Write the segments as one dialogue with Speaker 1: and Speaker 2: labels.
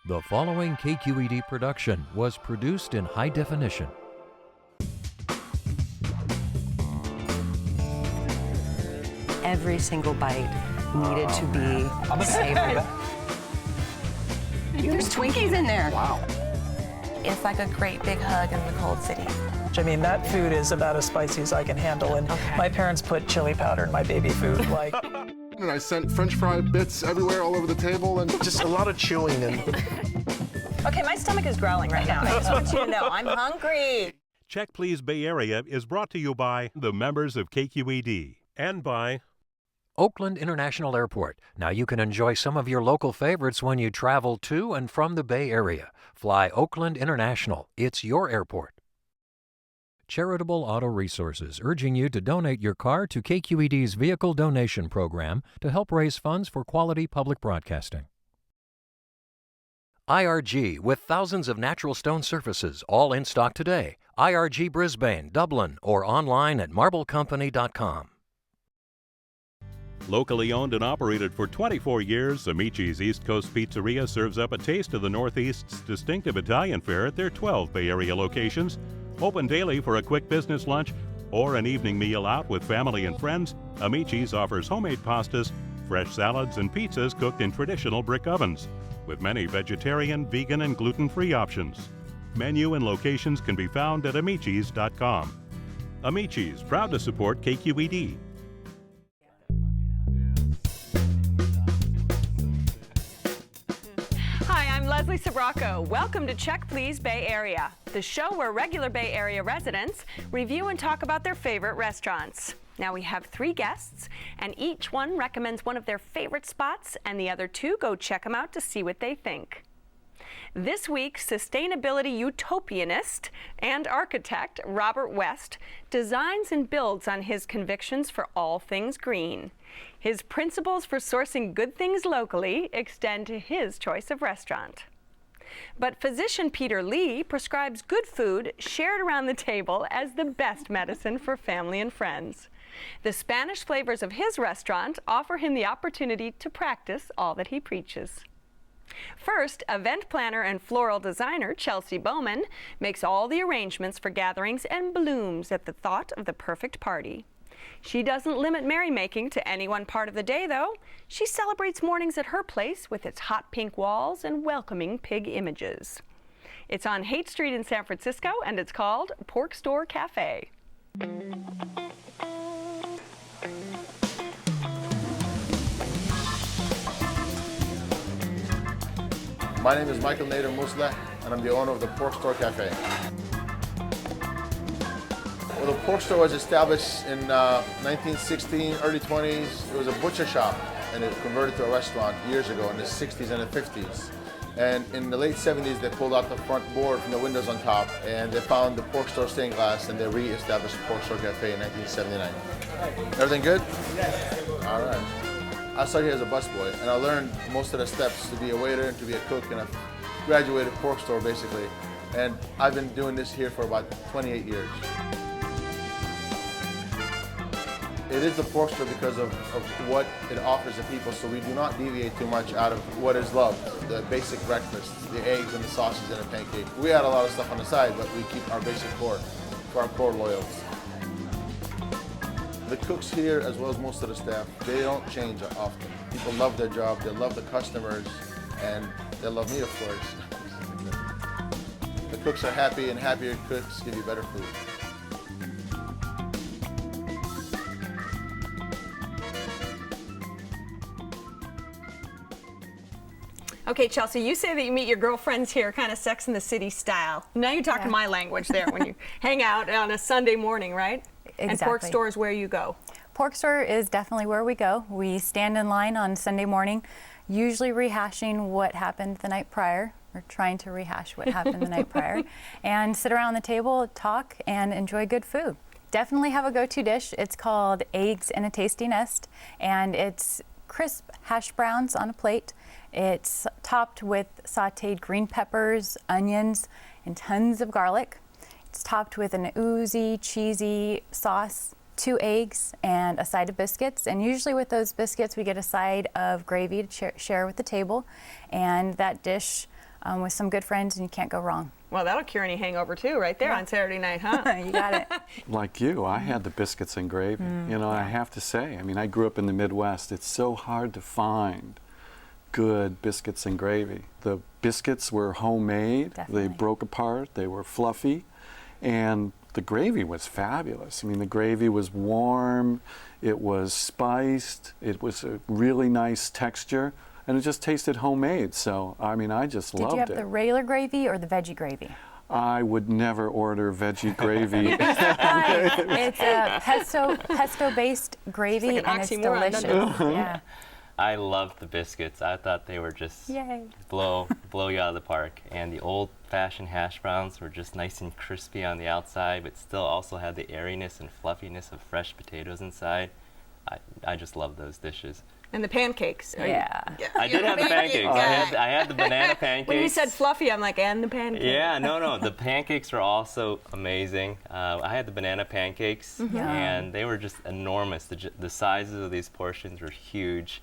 Speaker 1: The following KQED production was produced in high definition.
Speaker 2: Every single bite needed to be savory. There's Twinkies in there.
Speaker 3: Wow.
Speaker 4: It's like a great big hug in the cold city.
Speaker 5: I mean, that food is about as spicy as I can handle, and my parents put chili powder in my baby food, like.
Speaker 3: And I sent French fry bits everywhere, all over the table, and just a lot of chewing. And
Speaker 6: Okay, my stomach is growling right now. I just want you to know, I'm hungry.
Speaker 7: Check Please Bay Area is brought to you by the members of KQED and by
Speaker 1: Oakland International Airport. Now you can enjoy some of your local favorites when you travel to and from the Bay Area. Fly Oakland International. It's your airport. Charitable Auto Resources, urging you to donate your car to KQED's Vehicle Donation Program to help raise funds for quality public broadcasting. IRG, with thousands of natural stone surfaces, all in stock today. IRG Brisbane, Dublin, or online at marblecompany.com.
Speaker 7: Locally owned and operated for 24 years, Amici's East Coast Pizzeria serves up a taste of the Northeast's distinctive Italian fare at their 12 Bay Area locations. Open daily for a quick business lunch or an evening meal out with family and friends, Amici's offers homemade pastas, fresh salads, and pizzas cooked in traditional brick ovens, with many vegetarian, vegan, and gluten-free options. Menu and locations can be found at amicis.com. Amici's, proud to support KQED.
Speaker 6: Leslie Sabraco. Welcome to Check Please Bay Area, the show where regular Bay Area residents review and talk about their favorite restaurants. Now we have 3 guests, and each one recommends one of their favorite spots, and the other 2 go check them out to see what they think. This week, sustainability utopianist and architect Robert West designs and builds on his convictions for all things green. His principles for sourcing good things locally extend to his choice of restaurant. But physician Peter Lee prescribes good food shared around the table as the best medicine for family and friends. The Spanish flavors of his restaurant offer him the opportunity to practice all that he preaches. First, event planner and floral designer Chelsea Bowman makes all the arrangements for gatherings and blooms at the thought of the perfect party. She doesn't limit merrymaking to any one part of the day, though. She celebrates mornings at her place with its hot pink walls and welcoming pig images. It's on Haight Street in San Francisco, and it's called Pork Store Café.
Speaker 3: my name is Michael Nader Musla, and I'm the owner of the Pork Store Café. Well, the pork store was established in 1916, early 20s. It was a butcher shop, and it converted to a restaurant years ago in the 60s and the 50s. And in the late 70s, they pulled out the front board from the windows on top, and they found the pork store stained glass, and they re-established the Pork Store Cafe in 1979. Everything good? Yes. All right. I started here as a busboy, and I learned most of the steps to be a waiter and to be a cook, and I graduated pork store basically. And I've been doing this here for about 28 years. It is the pork store because of what it offers the people, so we do not deviate too much out of what is loved. The basic breakfast, the eggs and the sausage and the pancake. We add a lot of stuff on the side, but we keep our basic core for our core loyals. The cooks here, as well as most of the staff, they don't change often. People love their job, they love the customers, and they love me, of course. The cooks are happy, and happier cooks give you better food.
Speaker 6: Okay, Chelsea, you say that you meet your girlfriends here kind of Sex and the City style. Now you're talking my language there when you hang out on a Sunday morning, right?
Speaker 8: Exactly.
Speaker 6: And Pork Store is where you go.
Speaker 8: Pork Store is definitely where we go. We stand in line on Sunday morning, usually rehashing what happened the night prior, or trying to rehash what happened the night prior, and sit around the table, talk, and enjoy good food. Definitely have a go-to dish. It's called Eggs in a Tasty Nest, and it's crisp hash browns on a plate. It's topped with sauteed green peppers, onions, and tons of garlic. It's topped with an oozy, cheesy sauce, 2 eggs, and a side of biscuits. And usually with those biscuits, we get a side of gravy to share with the table. And that dish with some good friends, and you can't go wrong.
Speaker 6: Well, that'll cure any hangover too, right there on Saturday night, huh?
Speaker 8: You got it.
Speaker 9: Like you, I had the biscuits and gravy. You know, I have to say, I mean, I grew up in the Midwest. It's so hard to find good biscuits and gravy. The biscuits were homemade.
Speaker 8: Definitely.
Speaker 9: They broke apart. They were fluffy. And the gravy was fabulous. I mean, the gravy was warm. It was spiced. It was a really nice texture. And it just tasted homemade. So, I mean, I just loved it.
Speaker 8: Did you have the regular gravy or the veggie gravy?
Speaker 9: I would never order veggie gravy.
Speaker 8: It's a pesto-based gravy,
Speaker 6: It's like an
Speaker 8: and it's
Speaker 6: oxymoron,
Speaker 8: delicious.
Speaker 6: doesn't
Speaker 8: Yeah.
Speaker 10: I loved the biscuits. I thought they were just
Speaker 8: Yay.
Speaker 10: blow you out of the park. And the old-fashioned hash browns were just nice and crispy on the outside, but still also had the airiness and fluffiness of fresh potatoes inside. I just love those dishes.
Speaker 6: And the pancakes.
Speaker 8: Yeah.
Speaker 10: I did have the pancakes. I had the banana pancakes.
Speaker 6: When you said fluffy, I'm like, and the pancakes.
Speaker 10: Yeah, no. The pancakes were also amazing. I had the banana pancakes, and they were just enormous. The sizes of these portions were huge.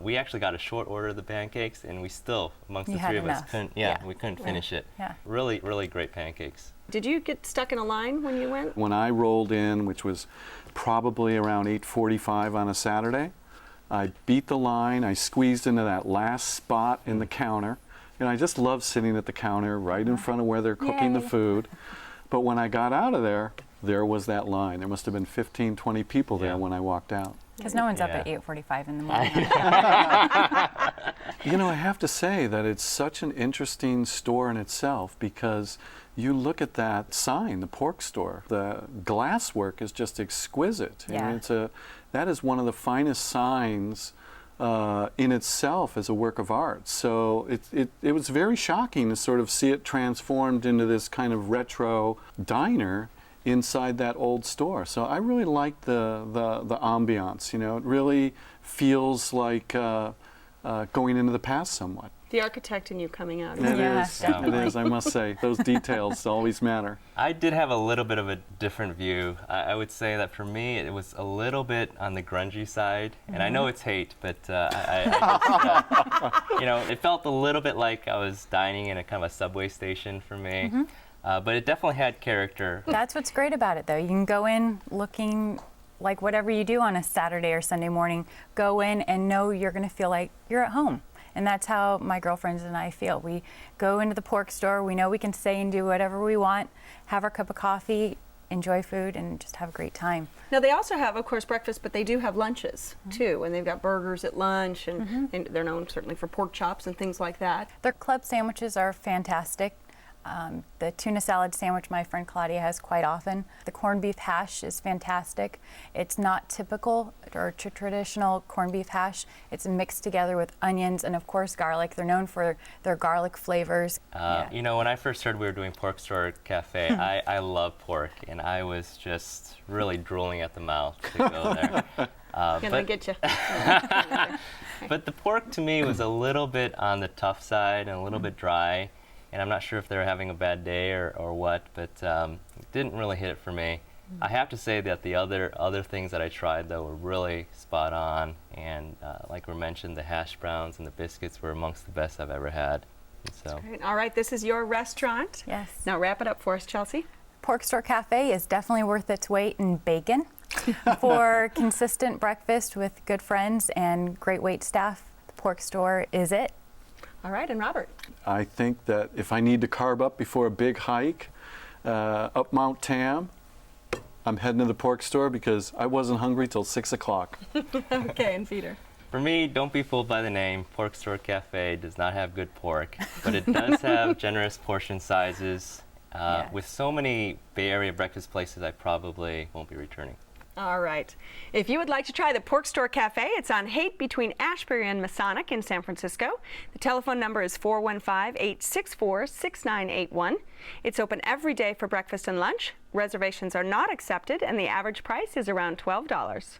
Speaker 10: We actually got a short order of the pancakes, and we still, amongst the three of us, we couldn't finish it.
Speaker 8: Yeah.
Speaker 10: Really, really great pancakes.
Speaker 6: Did you get stuck in a line when you went?
Speaker 9: When I rolled in, which was probably around 8:45 on a Saturday, I beat the line. I squeezed into that last spot in the counter. And I just love sitting at the counter right in front of where they're cooking the food. But when I got out of there, there was that line. There must have been 15, 20 people there when I walked out.
Speaker 8: Because no one's up at 8:45 in the morning.
Speaker 9: You know, I have to say that it's such an interesting store in itself, because you look at that sign, the pork store, the glasswork is just exquisite.
Speaker 8: Yeah.
Speaker 9: And that is one of the finest signs in itself as a work of art. So it was very shocking to sort of see it transformed into this kind of retro diner inside that old store. So I really like the ambiance. You know, it really feels like going into the past somewhat.
Speaker 6: The architect in you coming out.
Speaker 9: It is, I must say. Those details always matter.
Speaker 10: I did have a little bit of a different view. I would say that for me, it was a little bit on the grungy side. And I know it's hate, but you know, it felt a little bit like I was dining in a kind of a subway station for me. But it definitely had character.
Speaker 8: That's what's great about it, though. You can go in looking like whatever you do on a Saturday or Sunday morning, go in and know you're going to feel like you're at home. And that's how my girlfriends and I feel. We go into the pork store, we know we can say and do whatever we want, have our cup of coffee, enjoy food, and just have a great time.
Speaker 6: Now, they also have, of course, breakfast, but they do have lunches, too. And they've got burgers at lunch, and they're known certainly for pork chops and things like that.
Speaker 8: Their club sandwiches are fantastic. The tuna salad sandwich my friend Claudia has quite often. The corned beef hash is fantastic. It's not typical or traditional corned beef hash. It's mixed together with onions and, of course, garlic. They're known for their garlic flavors.
Speaker 10: You know, when I first heard we were doing Store Café, I love pork, and I was just really drooling at the mouth to go there.
Speaker 6: Can I get you?
Speaker 10: But the pork to me was a little bit on the tough side and a little bit dry. And I'm not sure if they were having a bad day or what, but it didn't really hit it for me. I have to say that the other things that I tried, though, were really spot on. And like we mentioned, the hash browns and the biscuits were amongst the best I've ever had. So.
Speaker 6: Great. All right, this is your restaurant.
Speaker 8: Yes.
Speaker 6: Now wrap it up for us, Chelsea.
Speaker 8: Store Café is definitely worth its weight in bacon. For consistent breakfast with good friends and great wait staff, the Pork Store is it.
Speaker 6: All right, and Robert.
Speaker 9: I think that if I need to carb up before a big hike up Mount Tam, I'm heading to the Pork Store because I wasn't hungry till 6 o'clock.
Speaker 6: Okay, and Peter.
Speaker 10: For me, don't be fooled by the name. Store Café does not have good pork, but it does have generous portion sizes. With so many Bay Area breakfast places, I probably won't be returning.
Speaker 6: All right. If you would like to try the Store Café, it's on Haight between Ashbury and Masonic in San Francisco. The telephone number is 415-864-6981. It's open every day for breakfast and lunch. Reservations are not accepted, and the average price is around $12.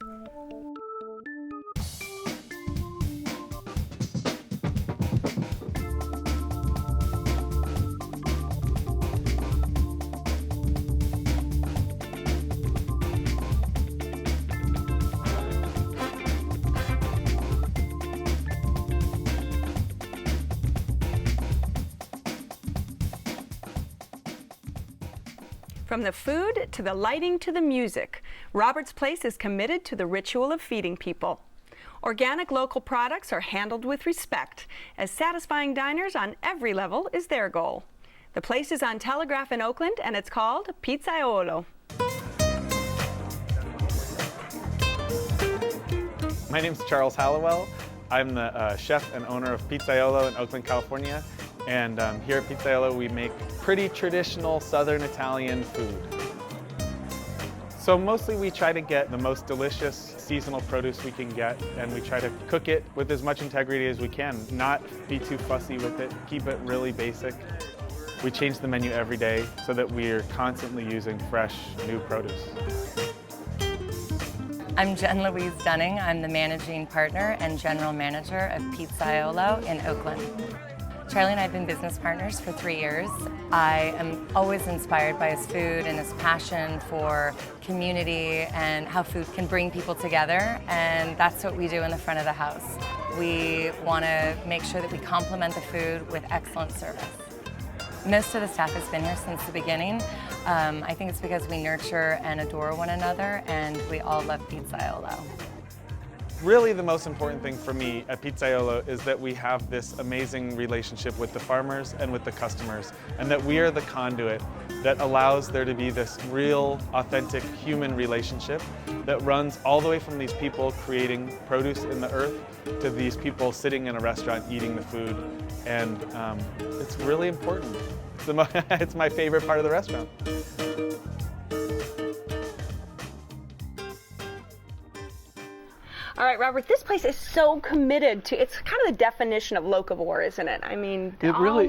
Speaker 6: From the food to the lighting to the music, Robert's Place is committed to the ritual of feeding people. Organic local products are handled with respect, as satisfying diners on every level is their goal. The place is on Telegraph in Oakland, and it's called Pizzaiolo.
Speaker 11: My name's Charles Hallowell. I'm the chef and owner of Pizzaiolo in Oakland, California. And here at Pizzaiolo, we make pretty traditional Southern Italian food. So mostly we try to get the most delicious seasonal produce we can get, and we try to cook it with as much integrity as we can, not be too fussy with it, keep it really basic. We change the menu every day so that we're constantly using fresh, new produce.
Speaker 2: I'm Jen Louise Dunning. I'm the managing partner and general manager of Pizzaiolo in Oakland. Charlie and I have been business partners for 3 years. I am always inspired by his food and his passion for community and how food can bring people together, and that's what we do in the front of the house. We want to make sure that we complement the food with excellent service. Most of the staff has been here since the beginning. I think it's because we nurture and adore one another, and we all love Pizzaiolo.
Speaker 11: Really the most important thing for me at Pizzaiolo is that we have this amazing relationship with the farmers and with the customers, and that we are the conduit that allows there to be this real, authentic human relationship that runs all the way from these people creating produce in the earth to these people sitting in a restaurant eating the food. And it's really important. It's my favorite part of the restaurant.
Speaker 6: All right, Robert, this place is so committed to, it's kind of the definition of locavore, isn't it? I mean,
Speaker 9: it really,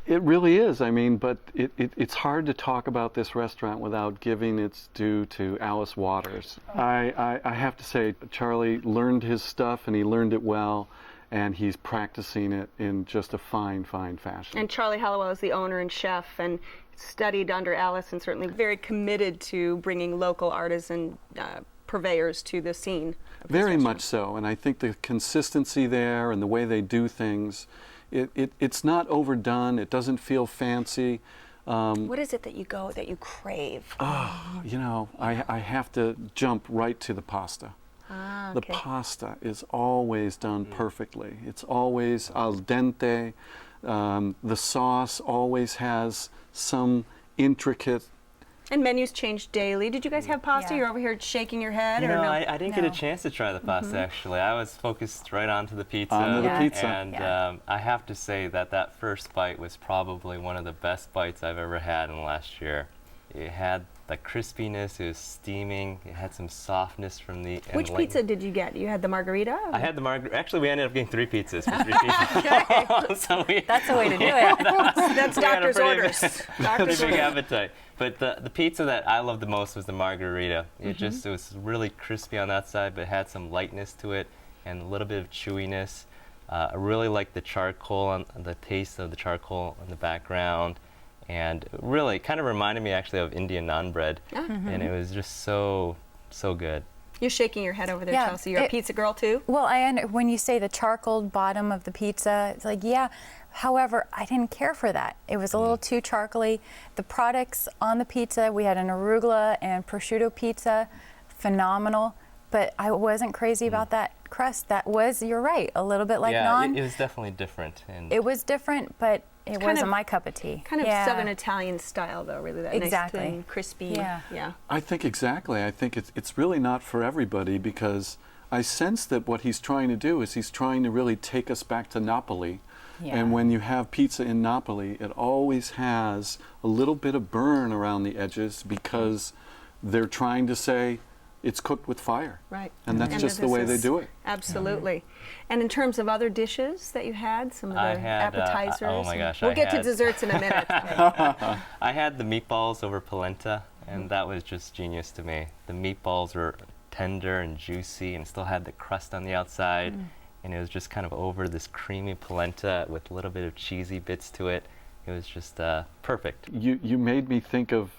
Speaker 9: it really is. I mean, but it's hard to talk about this restaurant without giving its due to Alice Waters. I have to say, Charlie learned his stuff, and he learned it well, and he's practicing it in just a fine, fine fashion.
Speaker 6: And Charlie Hallowell is the owner and chef, and studied under Alice, and certainly very committed to bringing local artisan purveyors to the scene.
Speaker 9: Very much so, and I think the consistency there and the way they do things, it's not overdone, it doesn't feel fancy.
Speaker 6: What is it that you crave?
Speaker 9: Oh, you know, I have to jump right to the pasta.
Speaker 6: Ah,
Speaker 9: okay. The pasta is always done perfectly. It's always al dente. The sauce always has some intricate.
Speaker 6: And menus change daily. Did you guys have pasta?
Speaker 2: Yeah.
Speaker 6: You're over here shaking your head?
Speaker 10: You
Speaker 6: or
Speaker 10: know,
Speaker 6: no?
Speaker 10: I didn't get a chance to try the pasta, actually. I was focused right onto the pizza.
Speaker 9: Onto the pizza.
Speaker 10: And I have to say that first bite was probably one of the best bites I've ever had in the last year. It had the crispiness, it was steaming, it had some softness from the...
Speaker 6: Which pizza did you get? You had the margarita?
Speaker 10: I had the margarita. Actually, we ended up getting 3 pizzas for 3 people. So
Speaker 2: That's the way to do it.
Speaker 6: That's doctor's orders.
Speaker 10: Pretty big appetite. But the pizza that I loved the most was the margarita. It was really crispy on that side, but it had some lightness to it and a little bit of chewiness. I really liked the charcoal, the taste of the charcoal in the background. And really kind of reminded me actually of Indian naan bread. And it was just so good.
Speaker 6: You're shaking your head over there, Chelsea. You're a pizza girl too?
Speaker 8: Well, when you say the charcoal bottom of the pizza, it's like, yeah. However, I didn't care for that. It was a little too charcoaly. The products on the pizza, we had an arugula and prosciutto pizza, phenomenal. But I wasn't crazy about that crust. That was, you're right, a little bit like naan.
Speaker 10: It was definitely different. And
Speaker 8: it was different, but it wasn't my cup of tea.
Speaker 6: Kind of Southern Italian style, though, really. That nice, thin, crispy. Yeah.
Speaker 9: I think exactly. I think it's really not for everybody, because I sense that what he's trying to do is he's trying to really take us back to Napoli. Yeah. And when you have pizza in Napoli, it always has a little bit of burn around the edges, because they're trying to say it's cooked with fire.
Speaker 6: Right.
Speaker 9: And that's just the way they do it.
Speaker 6: Absolutely. And in terms of other dishes that you had, some of the appetizers?
Speaker 10: Oh my gosh.
Speaker 6: We'll get to desserts in a minute.
Speaker 10: I had the meatballs over polenta, and that was just genius to me. The meatballs were tender and juicy and still had the crust on the outside. And it was just kind of over this creamy polenta with a little bit of cheesy bits to it. It was just perfect.
Speaker 9: You made me think of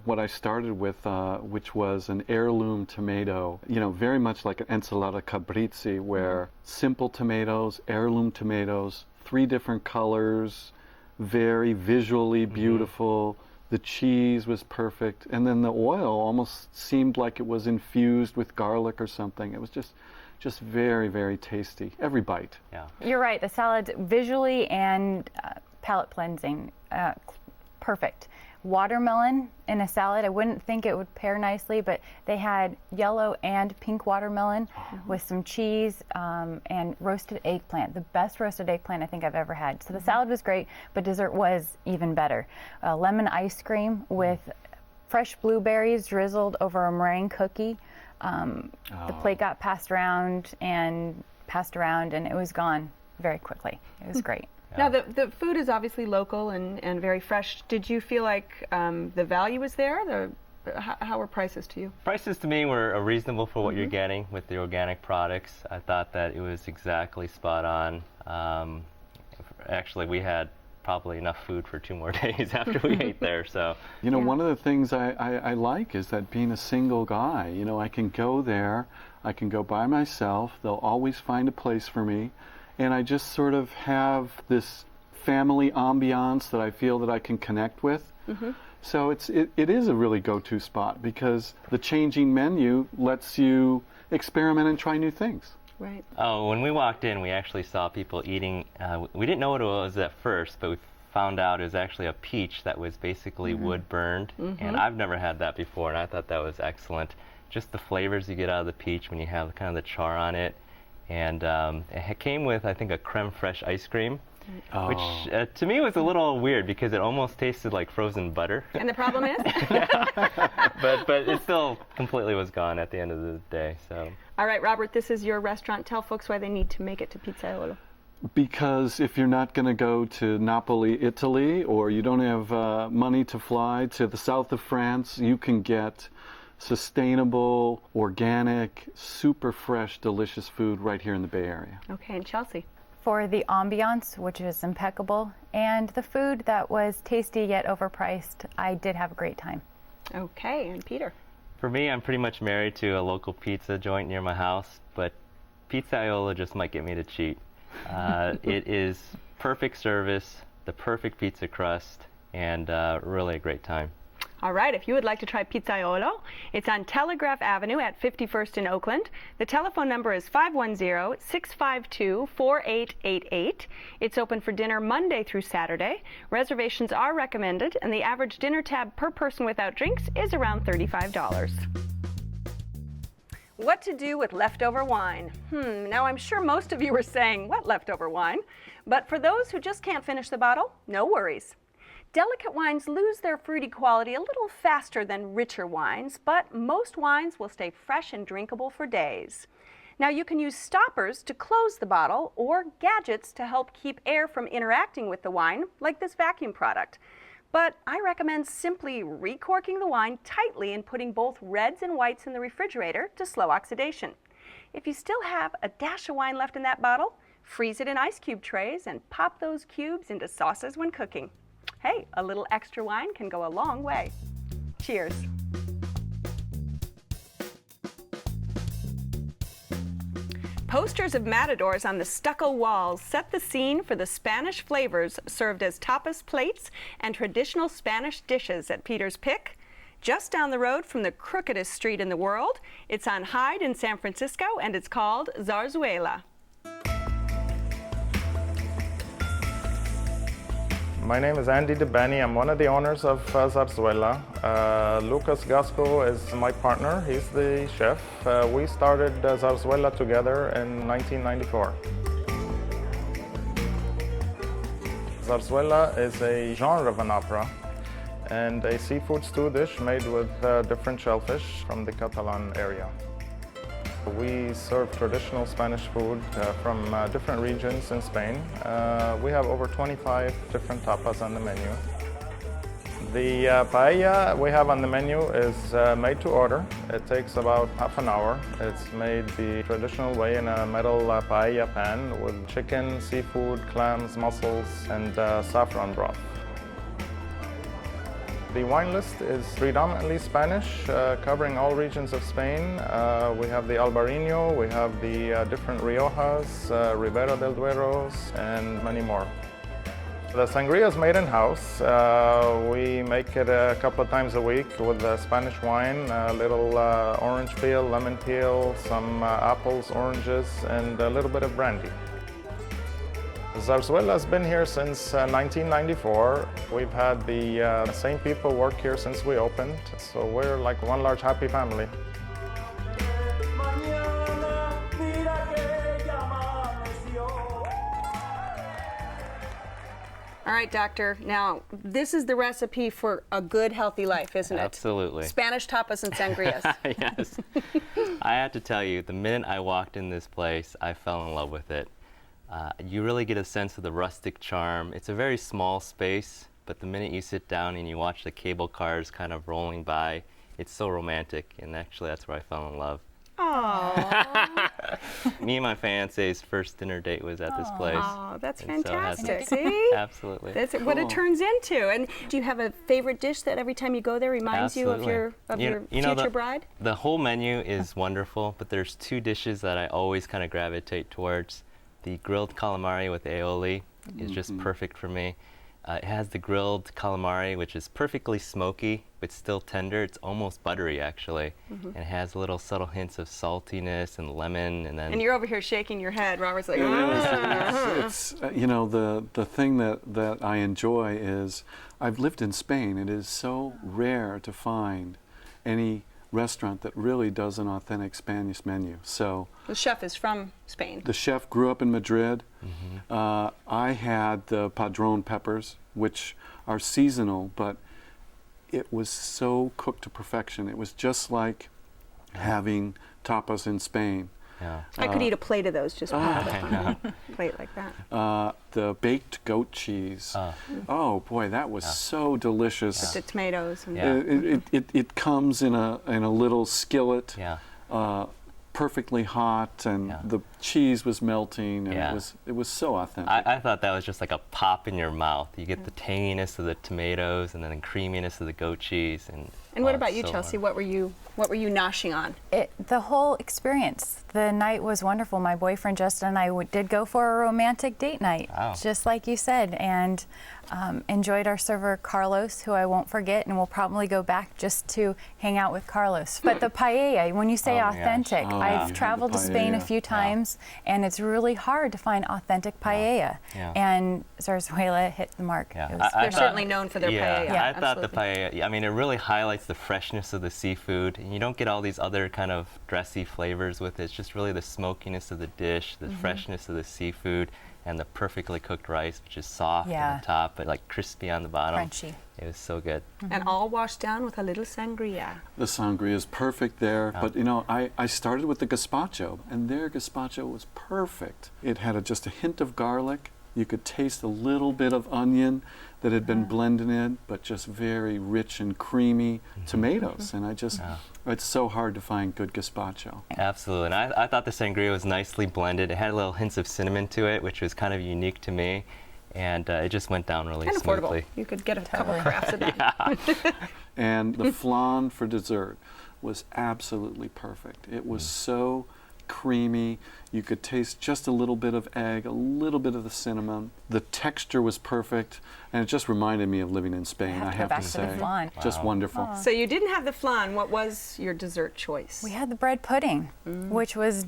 Speaker 9: what I started with, which was an heirloom tomato. You know, very much like an ensalata caprese, where simple tomatoes, heirloom tomatoes, 3 different colors, very visually beautiful, The cheese was perfect, and then the oil almost seemed like it was infused with garlic or something. It was just very, very tasty. Every bite.
Speaker 10: Yeah.
Speaker 8: You're right. The salads visually and palate cleansing, perfect. Watermelon in a salad, I wouldn't think it would pair nicely, but they had yellow and pink watermelon with some cheese and roasted eggplant. The best roasted eggplant I think I've ever had. So the salad was great, but dessert was even better. Lemon ice cream with fresh blueberries drizzled over a meringue cookie. The plate got passed around, and it was gone very quickly. It was great.
Speaker 6: Now, the food is obviously local and very fresh. Did you feel like the value was there? How were prices to you?
Speaker 10: Prices to me were reasonable for what you're getting with the organic products. I thought that it was exactly spot on. Actually, we had probably enough food for 2 more days after we ate there. So,
Speaker 9: you know, one of the things I like is that being a single guy, you know, I can go there, I can go by myself, they'll always find a place for me, and I just sort of have this family ambiance that I feel that I can connect with. So it is a really go-to spot because the changing menu lets you experiment and try new things.
Speaker 6: Right.
Speaker 10: Oh, when we walked in, we actually saw people eating. We didn't know what it was at first, but we found out it was actually a peach that was basically wood burned. And I've never had that before, and I thought that was excellent. Just the flavors you get out of the peach when you have kind of the char on it. And it came with, I think, a creme fraiche ice cream, which to me was a little weird because it almost tasted like frozen butter.
Speaker 6: And the problem is?
Speaker 10: but it still completely was gone at the end of the day. So.
Speaker 6: All right, Robert, this is your restaurant. Tell folks why they need to make it to Pizzaiolo.
Speaker 9: Because if you're not going to go to Napoli, Italy, or you don't have money to fly to the south of France, you can get sustainable, organic, super fresh, delicious food right here in the Bay Area.
Speaker 6: Okay, and Chelsea?
Speaker 8: For the ambiance, which is impeccable, and the food that was tasty yet overpriced, I did have a great time.
Speaker 6: Okay, and Peter?
Speaker 10: For me, I'm pretty much married to a local pizza joint near my house, but Pizzaiolo just might get me to cheat. It is perfect service, the perfect pizza crust, and really a great time.
Speaker 6: All right, if you would like to try Pizzaiolo, it's on Telegraph Avenue at 51st in Oakland. The telephone number is 510-652-4888. It's open for dinner Monday through Saturday. Reservations are recommended, and the average dinner tab per person without drinks is around $35. What to do with leftover wine? Now I'm sure most of you are saying, what leftover wine? But for those who just can't finish the bottle, no worries. Delicate wines lose their fruity quality a little faster than richer wines, but most wines will stay fresh and drinkable for days. Now you can use stoppers to close the bottle or gadgets to help keep air from interacting with the wine, like this vacuum product. But I recommend simply recorking the wine tightly and putting both reds and whites in the refrigerator to slow oxidation. If you still have a dash of wine left in that bottle, freeze it in ice cube trays and pop those cubes into sauces when cooking. Hey, a little extra wine can go a long way. Cheers. Posters of matadors on the stucco walls set the scene for the Spanish flavors served as tapas plates and traditional Spanish dishes at Peter's Pick. Just down the road from the crookedest street in the world, it's on Hyde in San Francisco, and it's called Zarzuela.
Speaker 12: My name is Andy DeBenny. I'm one of the owners of Zarzuela. Lucas Gasco is my partner. He's the chef. We started Zarzuela together in 1994. Zarzuela is a genre of an opera and a seafood stew dish made with different shellfish from the Catalan area. We serve traditional Spanish food from different regions in Spain. We have over 25 different tapas on the menu. The paella we have on the menu is made to order. It takes about half an hour. It's made the traditional way in a metal paella pan with chicken, seafood, clams, mussels, and saffron broth. The wine list is predominantly Spanish, covering all regions of Spain. We have the Albarino, we have the different Riojas, Ribera del Dueros, and many more. The sangria is made in-house. We make it a couple of times a week with Spanish wine, a little orange peel, lemon peel, some apples, oranges, and a little bit of brandy. Zarzuela has been here since 1994. We've had the same people work here since we opened, so we're like one large happy family.
Speaker 6: All right, doctor. Now, this is the recipe for a good, healthy life, isn't it?
Speaker 10: Absolutely.
Speaker 6: Spanish tapas and sangrias.
Speaker 10: Yes. I have to tell you, the minute I walked in this place, I fell in love with it. You really get a sense of the rustic charm. It's a very small space, but the minute you sit down and you watch the cable cars kind of rolling by, it's so romantic, and actually that's where I fell in love.
Speaker 6: Aww.
Speaker 10: Me and my fiance's first dinner date was at this place.
Speaker 6: Oh, that's
Speaker 10: And so it has
Speaker 6: fantastic.
Speaker 10: to-
Speaker 6: See?
Speaker 10: Absolutely.
Speaker 6: That's what it turns into. And do you have a favorite dish that every time you go there reminds you of your future bride?
Speaker 10: The whole menu is wonderful, but there's two dishes that I always kind of gravitate towards. The grilled calamari with aioli is just perfect for me. It has the grilled calamari, which is perfectly smoky, but still tender. It's almost buttery, actually. And it has little subtle hints of saltiness and lemon. And
Speaker 6: you're over here shaking your head. Robert's like,
Speaker 9: It's you know, the thing that I enjoy is I've lived in Spain. It is so rare to find any restaurant that really does an authentic Spanish menu. So
Speaker 6: the chef is from Spain.
Speaker 9: the chef grew up in Madrid. I had the padron peppers, which are seasonal, but it was so cooked to perfection. It was just like having tapas in Spain.
Speaker 10: Yeah.
Speaker 6: I could eat a plate of those just plate like that.
Speaker 9: The baked goat cheese. Oh boy, that was so delicious.
Speaker 6: With the tomatoes. And
Speaker 9: It comes in a little skillet.
Speaker 10: Yeah.
Speaker 9: Perfectly hot, and the cheese was melting, and it was so authentic.
Speaker 10: I thought that was just like a pop in your mouth. You get the tanginess of the tomatoes, and then the creaminess of the goat cheese.
Speaker 6: And what about you, Chelsea? What were you noshing on?
Speaker 8: The whole experience. The night was wonderful. My boyfriend Justin and I did go for a romantic date night, just like you said, and enjoyed our server Carlos, who I won't forget, and we'll probably go back just to hang out with Carlos. But the paella, when you say authentic, I've traveled to Spain a few times, and it's really hard to find authentic paella. And Zarzuela hit the mark.
Speaker 6: They're certainly known for their paella.
Speaker 10: I thought the paella, I mean, it really highlights the freshness of the seafood. And you don't get all these other kind of dressy flavors with it. It's just really the smokiness of the dish, the freshness of the seafood, and the perfectly cooked rice, which is soft on the top, but like crispy on the bottom.
Speaker 8: Crunchy.
Speaker 10: It was so good.
Speaker 6: And all washed down with a little sangria.
Speaker 9: The sangria is perfect there, but you know, I started with the gazpacho, and their gazpacho was perfect. It had just a hint of garlic. You could taste a little bit of onion that had been blended in, but just very rich and creamy tomatoes. And it's so hard to find good gazpacho.
Speaker 10: Absolutely. And I thought the sangria was nicely blended. It had little hints of cinnamon to it, which was kind of unique to me. And it just went down really smoothly.
Speaker 6: Affordable. You could get a couple crafts of that.
Speaker 9: And the flan for dessert was absolutely perfect. It was so creamy. You could taste just a little bit of egg, a little bit of the cinnamon. The texture was perfect, and it just reminded me of living in Spain, I have to say. Just wonderful.
Speaker 6: So you didn't have the flan. What was your dessert choice?
Speaker 8: We had the bread pudding, which was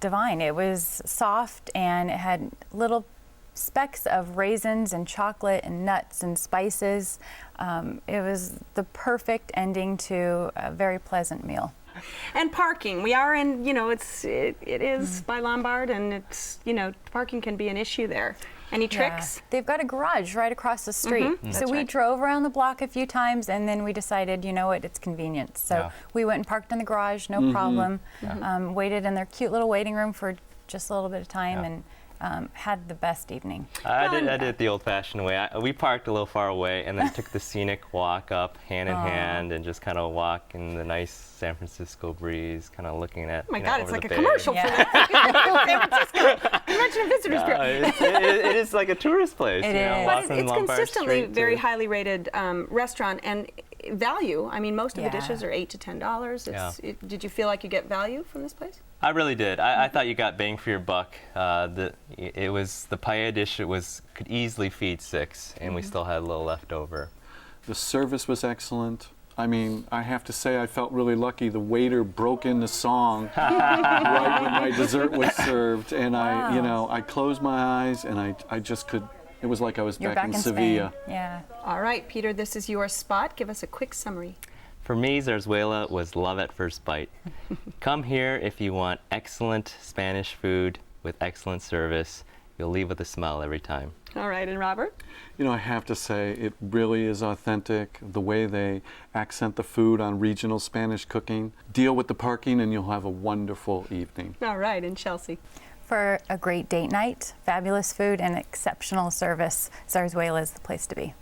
Speaker 8: divine. It was soft, and it had little specks of raisins and chocolate and nuts and spices. It was the perfect ending to a very pleasant meal.
Speaker 6: And parking. We are in, it is by Lombard, and it's, parking can be an issue there. Any tricks?
Speaker 8: They've got a garage right across the street. So we drove around the block a few times, and then we decided, you know what, it's convenient. So we went and parked in the garage, no problem. Waited in their cute little waiting room for just a little bit of time, and had the best evening.
Speaker 10: I did it the old-fashioned way. We parked a little far away and then took the scenic walk up hand in hand and just kind of walk in the nice San Francisco breeze, kind of looking at.
Speaker 6: Oh my God, it's like a commercial for
Speaker 10: that.
Speaker 6: San Francisco Convention and Visitors Bureau.
Speaker 10: It is like a tourist place.
Speaker 6: It is. But it's consistently very highly rated restaurant, and value. I mean, most of the
Speaker 8: Yeah.
Speaker 6: dishes are $8 to $10. Did you feel like you get value from this place?
Speaker 10: I really did. I thought you got bang for your buck. The paella dish. Could easily feed 6, and we still had a little left over.
Speaker 9: The service was excellent. I mean, I have to say I felt really lucky. The waiter broke into song right when my dessert was served, and I closed my eyes and I just could. It was like I was back in Sevilla.
Speaker 8: Spain. Yeah.
Speaker 6: All right, Peter, this is your spot. Give us a quick summary.
Speaker 10: For me, Zarzuela was love at first bite. Come here if you want excellent Spanish food with excellent service. You'll leave with a smile every time.
Speaker 6: All right, and Robert?
Speaker 9: You know, I have to say, it really is authentic. The way they accent the food on regional Spanish cooking. Deal with the parking and you'll have a wonderful evening.
Speaker 6: All right, and Chelsea?
Speaker 8: For a great date night, fabulous food, and exceptional service, Zarzuela is the place to be.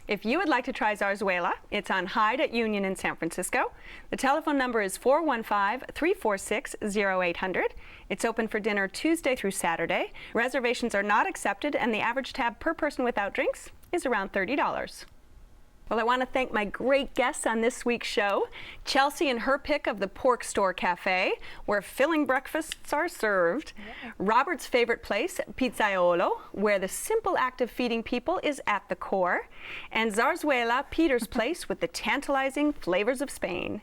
Speaker 6: If you would like to try Zarzuela, it's on Hyde at Union in San Francisco. The telephone number is 415-346-0800. It's open for dinner Tuesday through Saturday. Reservations are not accepted, and the average tab per person without drinks is around $30. Well, I want to thank my great guests on this week's show. Chelsea and her pick of the pork Store Café, where filling breakfasts are served. Yeah. Robert's favorite place, Pizzaiolo, where the simple act of feeding people is at the core. And Zarzuela, Peter's place, with the tantalizing flavors of Spain.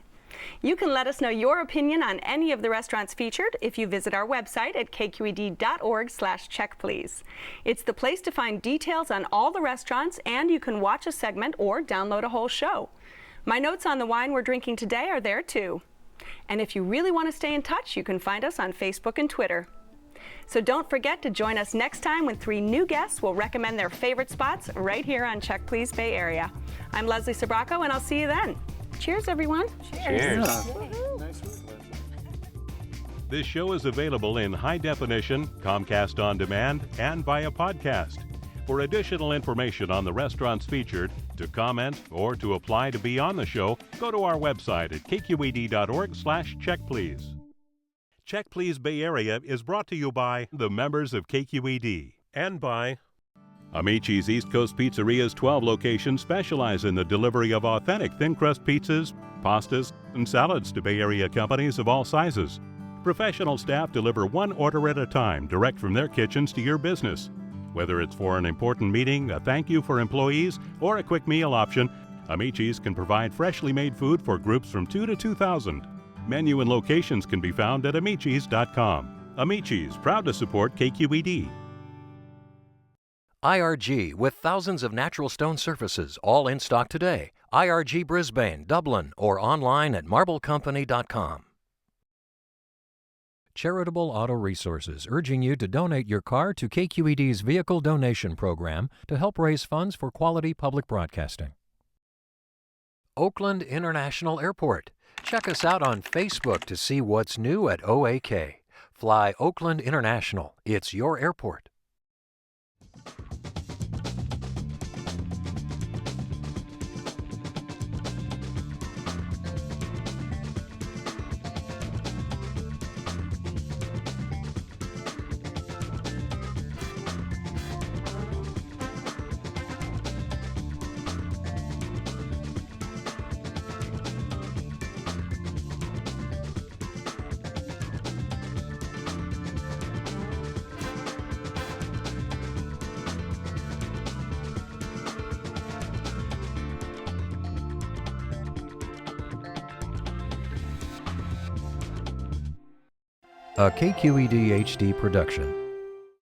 Speaker 6: You can let us know your opinion on any of the restaurants featured if you visit our website at kqed.org/checkplease. It's the place to find details on all the restaurants, and you can watch a segment or download a whole show. My notes on the wine we're drinking today are there too. And if you really want to stay in touch, you can find us on Facebook and Twitter. So don't forget to join us next time when 3 new guests will recommend their favorite spots right here on Check Please Bay Area. I'm Leslie Sabraco, and I'll see you then. Cheers, everyone.
Speaker 10: Cheers.
Speaker 7: This show is available in high definition, Comcast On Demand, and via podcast. For additional information on the restaurants featured, to comment, or to apply to be on the show, go to our website at kqed.org/checkplease. Check Please Bay Area is brought to you by the members of KQED and by Amici's East Coast Pizzeria's 12 locations specialize in the delivery of authentic thin crust pizzas, pastas, and salads to Bay Area companies of all sizes. Professional staff deliver one order at a time direct from their kitchens to your business. Whether it's for an important meeting, a thank you for employees, or a quick meal option, Amici's can provide freshly made food for groups from 2 to 2,000. Menu and locations can be found at amicis.com. Amici's, proud to support KQED.
Speaker 1: IRG, with thousands of natural stone surfaces, all in stock today. IRG Brisbane, Dublin, or online at marblecompany.com. Charitable Auto Resources, urging you to donate your car to KQED's Vehicle Donation Program to help raise funds for quality public broadcasting. Oakland International Airport. Check us out on Facebook to see what's new at OAK. Fly Oakland International. It's your airport. A KQED HD production.